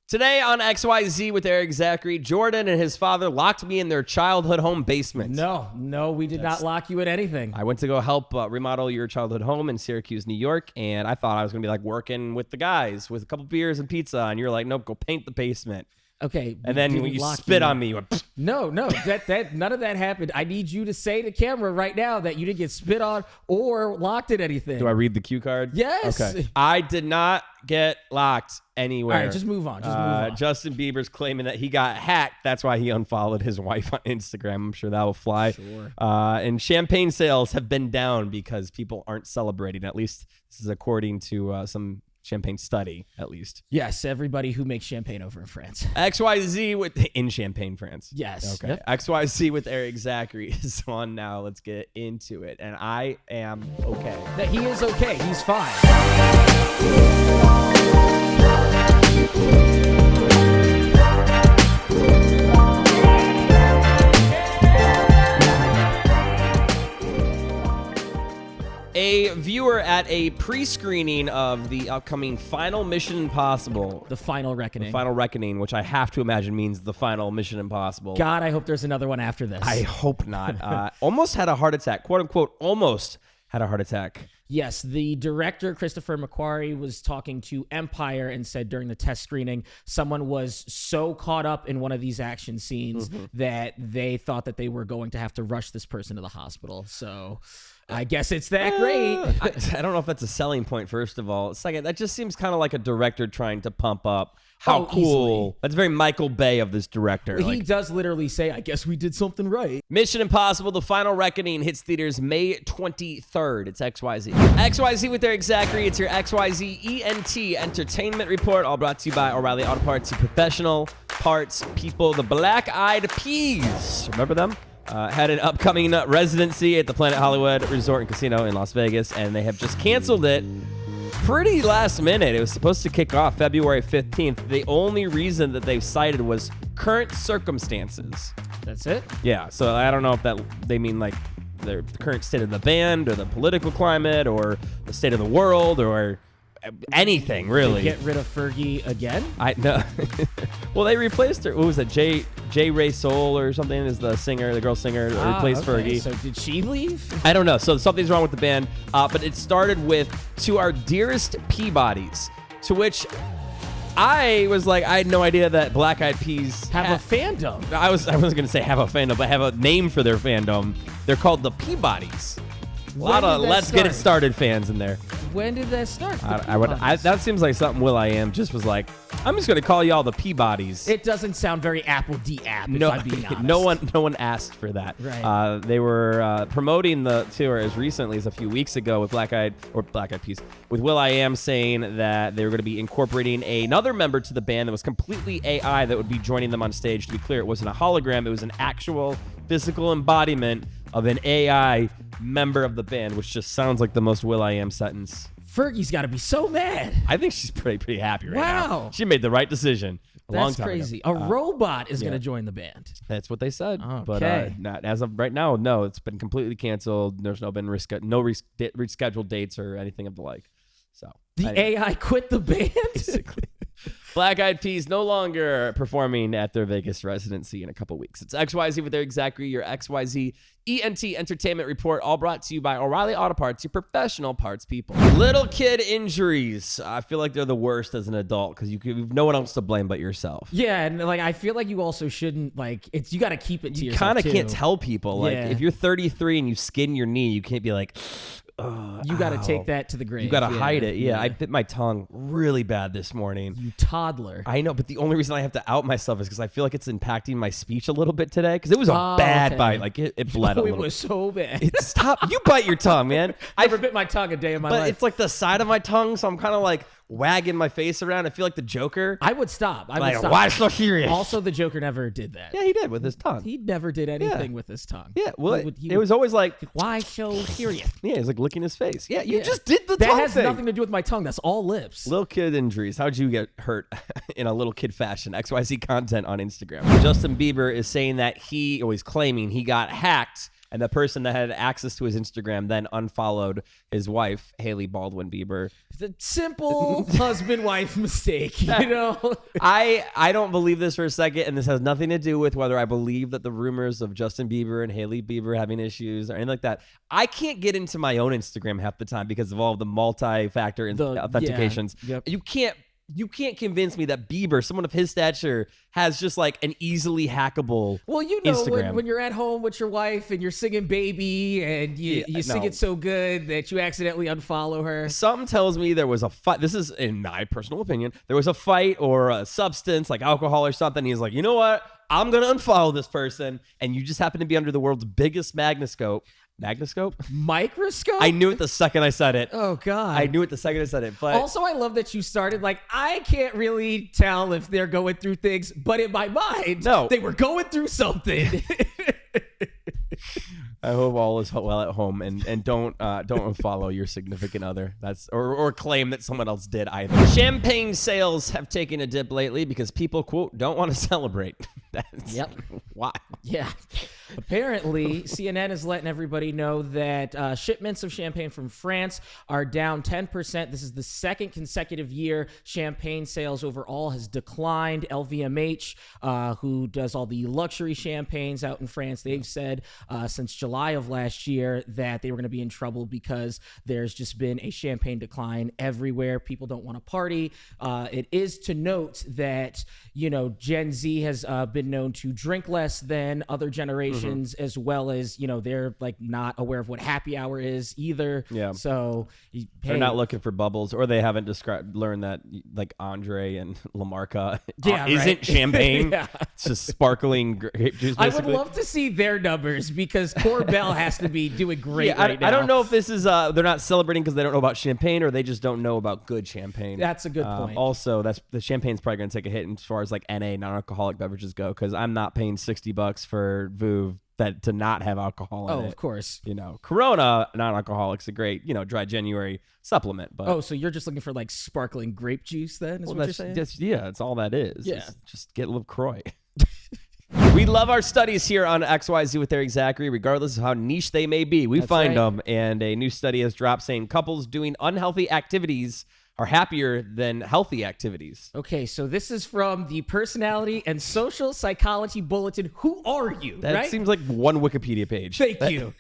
Today on XYZ with Erik Zachary, Jordan and his father locked me in their childhood home basement. No, we did not lock you in anything. I went to go help remodel your childhood home in Syracuse, New York, and I thought I was going to be like working with the guys with a couple beers and pizza, and you're like, nope, go paint the basement. Okay. And then when you spit on me, you went, No, that none of that happened. I need you to say to camera right now that you didn't get spit on or locked in anything. Do I read the cue card? Yes. Okay. I did not get locked anywhere. All right, just move on. Justin Bieber's claiming that he got hacked. That's why he unfollowed his wife on Instagram. I'm sure that will fly. Sure. And champagne sales have been down because people aren't celebrating. At least this is according to some champagne study, at least. Yes, everybody who makes champagne over in France. XYZ in Champagne, France. Yes. Okay. Yep. XYZ with Erik Zachary is on now. Let's get into it. And I am okay. That he is okay. He's fine. A viewer at a pre-screening of the upcoming final Mission Impossible. The Final Reckoning. The Final Reckoning, which I have to imagine means the final Mission Impossible. God, I hope there's another one after this. I hope not. Almost had a heart attack, quote unquote, almost had a heart attack. Yes, the director, Christopher McQuarrie, was talking to Empire and said during the test screening, someone was so caught up in one of these action scenes that they thought that they were going to have to rush this person to the hospital. So I guess it's that great. I don't know if that's a selling point, first of all. Second, that just seems kind of like a director trying to pump up how cool. Easily. That's very Michael Bay of this director. He does literally say, I guess we did something right. Mission Impossible, The Final Reckoning hits theaters May 23rd. It's XYZ. XYZ with Erik Zachary. It's your XYZ ENT Entertainment Report, all brought to you by O'Reilly Auto Parts, your professional parts people. The Black Eyed Peas. Remember them? Had an upcoming residency at the Planet Hollywood Resort and Casino in Las Vegas, and they have just canceled it pretty last minute. It was supposed to kick off February 15th. The only reason that they've cited was current circumstances. That's it? Yeah, so I don't know if that they mean like the current state of the band or the political climate or the state of the world or anything, really. Get rid of Fergie again? I know. Well, they replaced her. What was it? J. Ray Soul or something is the singer, the girl singer that replaced Fergie. So did she leave? I don't know. So something's wrong with the band. But it started with To Our Dearest Peabodys, to which I was like, I had no idea that Black Eyed Peas have a fandom. I wasn't going to say have a fandom, but have a name for their fandom. They're called the Peabodys. A lot of Let's Get It Started fans in there. When did that start? That seems like something Will.i.am just was like, I'm just going to call y'all the Peabodys. It doesn't sound very Apple D-app, if I'm being honest. No one asked for that. Right. They were promoting the tour as recently as a few weeks ago with Black Eyed Peas, with Will.i.am saying that they were going to be incorporating another member to the band that was completely AI that would be joining them on stage. To be clear, it wasn't a hologram. It was an actual physical embodiment of an AI member of the band, which just sounds like the most Will.i.am sentence. Fergie's got to be so mad. I think she's pretty happy right now. Wow. She made the right decision a long time crazy. ago. A robot is going to join the band. That's what they said. Okay. But not as of right now, no. It's been completely canceled. There's no rescheduled dates or anything of the like. So the AI quit the band? Basically. Black Eyed Peas no longer performing at their Vegas residency in a couple weeks. It's XYZ with Erik Zachary, your XYZ ENT Entertainment Report, all brought to you by O'Reilly Auto Parts, your professional parts people. Little kid injuries. I feel like they're the worst as an adult because you've no one else to blame but yourself. Yeah, and like I feel like you also shouldn't you got to keep it to yourself. You kind of can't tell people. Like if you're 33 and you skin your knee, you can't be like, you got to take that to the grave. You got to hide it. Yeah, I bit my tongue really bad this morning. You toddler. I know, but the only reason I have to out myself is because I feel like it's impacting my speech a little bit today. Because it was a bad bite. Like it bled a little. It was so bad. Stop. You bite your tongue, man. I never bit my tongue a day in my life. But it's like the side of my tongue, so I'm kind of like wagging my face around. I feel like the Joker. I would stop. Why so serious? Also, the Joker never did that. Yeah, he did with his tongue. He never did anything with his tongue. Yeah, well, it was always like, why so serious? Yeah, he's like licking his face. Yeah, you just did the tongue thing. That has nothing to do with my tongue. That's all lips. Little kid injuries. How'd you get hurt in a little kid fashion? XYZ content on Instagram. Justin Bieber is saying that he's claiming he got hacked And the person that had access to his Instagram then unfollowed his wife, Haley Baldwin Bieber. The simple husband-wife mistake, you know? I don't believe this for a second, and this has nothing to do with whether I believe that the rumors of Justin Bieber and Haley Bieber having issues or anything like that. I can't get into my own Instagram half the time because of all the multi-factor authentications. Yeah, yep. You can't convince me that Bieber, someone of his stature, has just like an easily hackable Well, you know, Instagram. when you're at home with your wife and you're singing Baby and you sing it so good that you accidentally unfollow her. Something tells me there was a fight. This is, in my personal opinion, there was a fight or a substance like alcohol or something. He's like, you know what? I'm going to unfollow this person. And you just happen to be under the world's biggest Microscope? I knew it the second I said it. Oh, God. I knew it the second I said it. But also, I love that you started like, I can't really tell if they're going through things, but in my mind, they were going through something. I hope all is well at home, and don't unfollow your significant other. That's or claim that someone else did either. Champagne sales have taken a dip lately because people, quote, don't want to celebrate. That's why. Yeah. Apparently, CNN is letting everybody know that shipments of champagne from France are down 10%. This is the second consecutive year champagne sales overall has declined. LVMH, who does all the luxury champagnes out in France, they've said since July of last year that they were going to be in trouble because there's just been a champagne decline everywhere. People don't want to party. It is to note that, you know, Gen Z has been known to drink less than other generations, as well as, you know, they're like not aware of what happy hour is either. Yeah. So they're not looking for bubbles, or they haven't learned that like Andre and Lamarca isn't champagne. It's just sparkling grape juice. Basically. I would love to see their numbers because Corbel has to be doing great right now. I don't know if this is they're not celebrating because they don't know about champagne, or they just don't know about good champagne. That's a good point. Also, the champagne's probably going to take a hit as far as like NA, non-alcoholic beverages go, because I'm not paying $60 for Veuve to not have alcohol in it. Oh, of course. You know, Corona non-alcoholic's a great, you know, dry January supplement. But so you're just looking for like sparkling grape juice then, is what you're saying? That's all that is. Yeah. Just get LaCroix. We love our studies here on XYZ with Erik Zachary, regardless of how niche they may be. We find them, and a new study has dropped saying couples doing unhealthy activities are happier than healthy activities. Okay, so this is from the Personality and Social Psychology Bulletin. Who are you? That seems like one Wikipedia page. Thank you.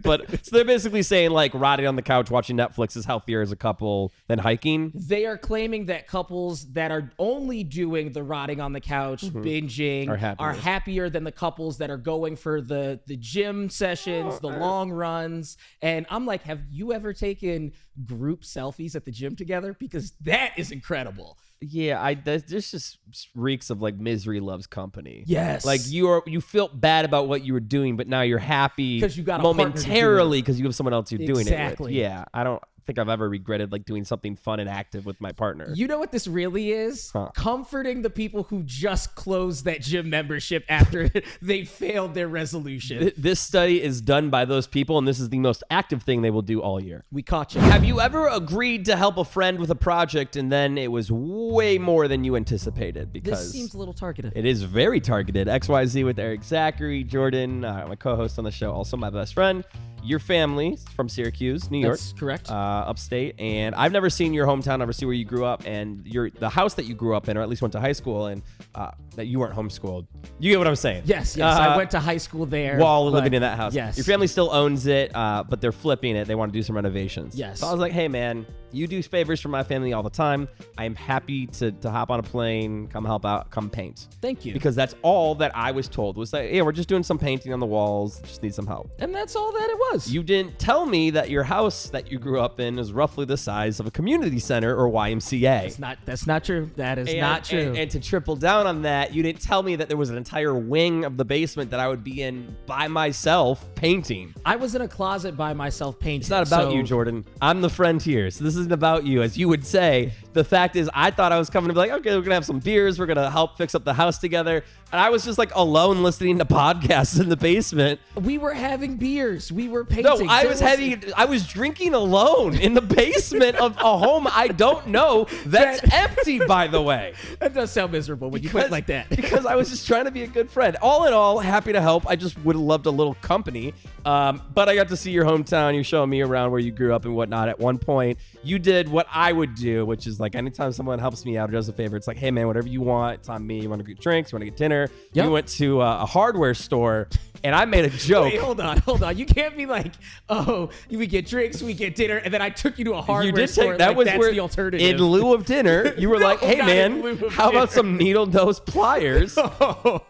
But so they're basically saying like rotting on the couch watching Netflix is healthier as a couple than hiking. They are claiming that couples that are only doing the rotting on the couch, binging, are happier than the couples that are going for the gym sessions, the long runs. And I'm like, have you ever taken group selfies at the gym together? Because that is incredible. Yeah, this just reeks of like misery loves company. Think like you felt bad about what you were doing, but now you're happy because you got momentarily because you have someone else you're doing it with. Exactly. Yeah, I don't think I've ever regretted like doing something fun and active with my partner. You know what this really is? Comforting the people who just closed that gym membership after they failed their resolution. This study is done by those people, and this is the most active thing they will do all year. We caught you. Have you ever agreed to help a friend with a project and then it was way more than you anticipated? Because this seems a little targeted. It is very targeted. XYZ with Erik Zachary, Jordan, my co-host on the show, also my best friend. Your family from Syracuse, New York. That's correct. Upstate. And I've never seen your hometown, never see where you grew up. And the house that you grew up in, or at least went to high school in, that you weren't homeschooled. You get what I'm saying? Yes. I went to high school there. While living in that house. Yes. Your family still owns it, but they're flipping it. They want to do some renovations. Yes. So I was like, hey, man, you do favors for my family all the time. I am happy to hop on a plane, come help out, come paint. Thank you. Because that's all that I was told was that, yeah, we're just doing some painting on the walls. Just need some help. And that's all that it was. You didn't tell me that your house that you grew up in is roughly the size of a community center or YMCA. That's not true. That is not true. And to triple down on that, you didn't tell me that there was an entire wing of the basement that I would be in by myself painting. I was in a closet by myself painting. It's not about you, Jordan. I'm the friend here, so this isn't about you. As you would say, the fact is, I thought I was coming to be like, okay, we're gonna have some beers, we're gonna help fix up the house together, and I was just like alone listening to podcasts in the basement. We were having beers. We were painting. No, I was drinking alone in the basement of a home I don't know that's empty, by the way. That does sound miserable when you put it like that. Because I was just trying to be a good friend. All in all, happy to help. I just would have loved a little company. But I got to see your hometown. You're showing me around where you grew up and whatnot. At one point, you did what I would do, which is like anytime someone helps me out or does a favor, it's like, hey, man, whatever you want, it's on me. You want to get drinks? You want to get dinner? Yep. You went to a hardware store. And I made a joke. Wait, hold on. You can't be like, oh, we get drinks, we get dinner, and then I took you to a hardware store. That was that's where, the alternative. In lieu of dinner, you were like, hey, man, how about some needle nose pliers?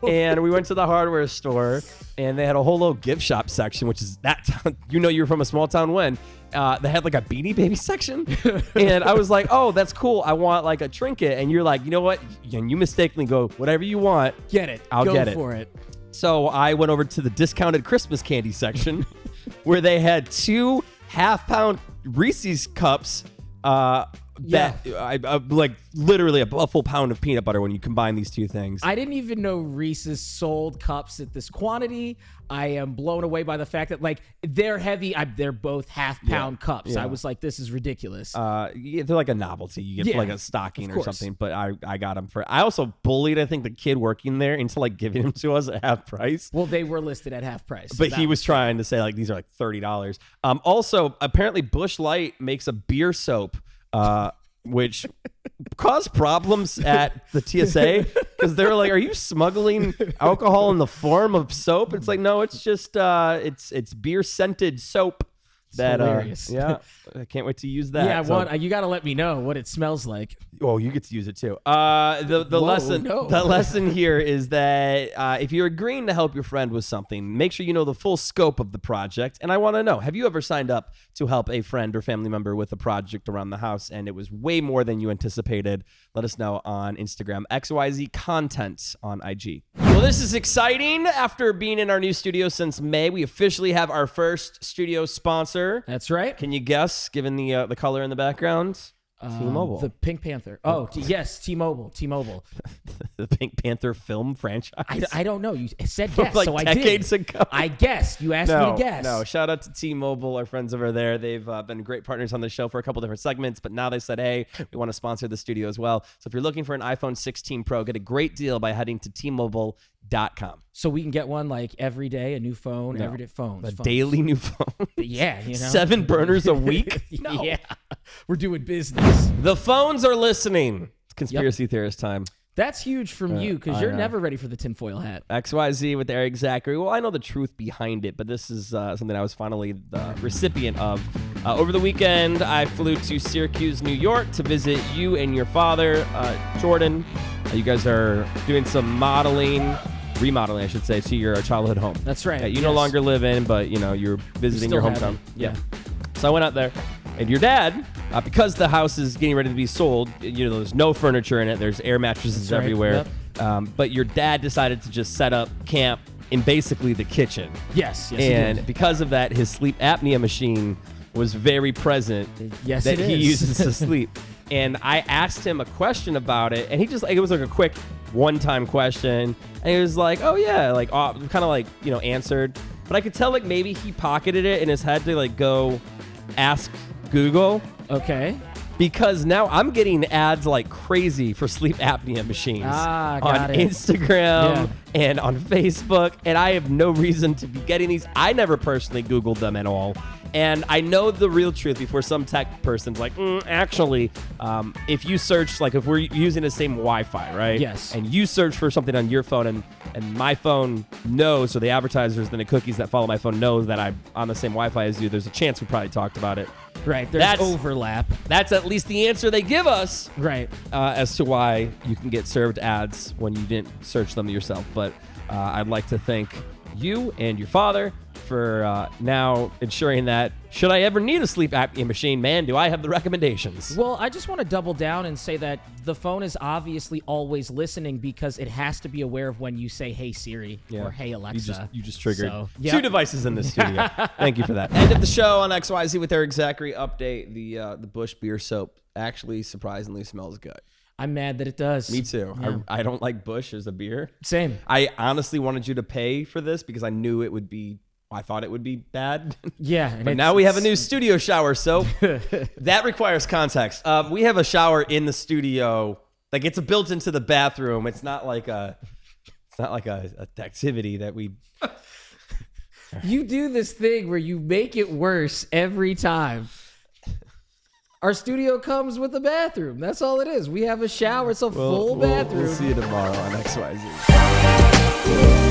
And we went to the hardware store, and they had a whole little gift shop section, which is that town. You know, you're from a small town when. They had like a Beanie Baby section. And I was like, oh, that's cool. I want like a trinket. And you're like, you know what? And you mistakenly go, whatever you want. Get it. I'll get it. Go for it. So I went over to the discounted Christmas candy section where they had 2 half-pound Reese's cups like literally a full pound of peanut butter when you combine these 2 things. I didn't even know Reese's sold cups at this quantity. I am blown away by the fact that like they're heavy. They're both half-pound cups. Yeah. I was like, this is ridiculous. They're like a novelty. You get like a stocking or something. But I got them for. I also bullied, I think, the kid working there into like giving them to us at half price. Well, they were listed at half price, but he was trying to say like these are like $30. Also, apparently, Busch Light makes a beer soap. Which caused problems at the TSA because they were like, "Are you smuggling alcohol in the form of soap?" It's like, no, it's just it's beer scented soap. That hilarious. Yeah, I can't wait to use that. Yeah, you got to let me know what it smells like. Oh, you get to use it too. The lesson here is that if you're agreeing to help your friend with something, make sure you know the full scope of the project. And I want to know, have you ever signed up to help a friend or family member with a project around the house and it was way more than you anticipated? Let us know on Instagram, XYZ Content on IG. Well, this is exciting. After being in our new studio since May, we officially have our first studio sponsor. That's right. Can you guess, given the color in the background? T-Mobile. The Pink Panther. Oh, yes, T-Mobile. The Pink Panther film franchise. I don't know. You said guess, like so I did. Decades ago. I guessed. You asked me to guess. No, shout out to T-Mobile, our friends over there. They've been great partners on the show for a couple different segments, but now they said, hey, we want to sponsor the studio as well. So if you're looking for an iPhone 16 Pro, get a great deal by heading to T-Mobile.com. So we can get one like every day, a new phone, everyday phones. Daily new phone. Yeah, 7 burners a week? No. Yeah, we're doing business. The phones are listening. It's conspiracy theorist time. That's huge from you because you're never ready for the tinfoil hat. XYZ with Erik Zachary. Well, I know the truth behind it, but this is something I was finally the recipient of. Over the weekend, I flew to Syracuse, New York to visit you and your father, Jordan. You guys are doing some remodeling, I should say, to your childhood home. That's right. You no longer live in, but you're visiting your hometown. Yeah. So I went out there, and your dad, because the house is getting ready to be sold, there's no furniture in it. There's air mattresses everywhere. Yep. But your dad decided to just set up camp in basically the kitchen. Yes. And because of that, his sleep apnea machine was very present. Yes, that he uses to sleep. And I asked him a question about it, and he just it was like a quick one-time question, and he was like, "Oh yeah," like kind of like answered. But I could tell like maybe he pocketed it in his head to like go ask Google. Okay. Because now I'm getting ads like crazy for sleep apnea machines on Instagram and on Facebook, and I have no reason to be getting these. I never personally Googled them at all. And I know the real truth before some tech person's like, actually, if you search, like if we're using the same Wi-Fi, right? Yes. And you search for something on your phone and my phone knows, so the advertisers and the cookies that follow my phone know that I'm on the same Wi-Fi as you, there's a chance we probably talked about it. Right. There's overlap. That's at least the answer they give us. Right. As to why you can get served ads when you didn't search them yourself. But I'd like to thank you and your father for now ensuring that should I ever need a sleep apnea machine, man, do I have the recommendations. Well, I just want to double down and say that the phone is obviously always listening because it has to be aware of when you say, hey, Siri, or hey, Alexa. You just triggered So, 2 devices in this studio. Thank you for that. End of the show on XYZ with Erik Zachary update. The Bush beer soap actually surprisingly smells good. I'm mad that it does. Me too. Yeah. I don't like Bush as a beer. Same. I honestly wanted you to pay for this because I knew it would be, I thought it would be bad. Yeah. But now we have a new studio shower soap. That requires context. We have a shower in the studio. Like it's built into the bathroom. It's not like a activity that we... You do this thing where you make it worse every time. Our studio comes with a bathroom. That's all it is. We have a shower. It's a full bathroom. We'll see you tomorrow on XYZ.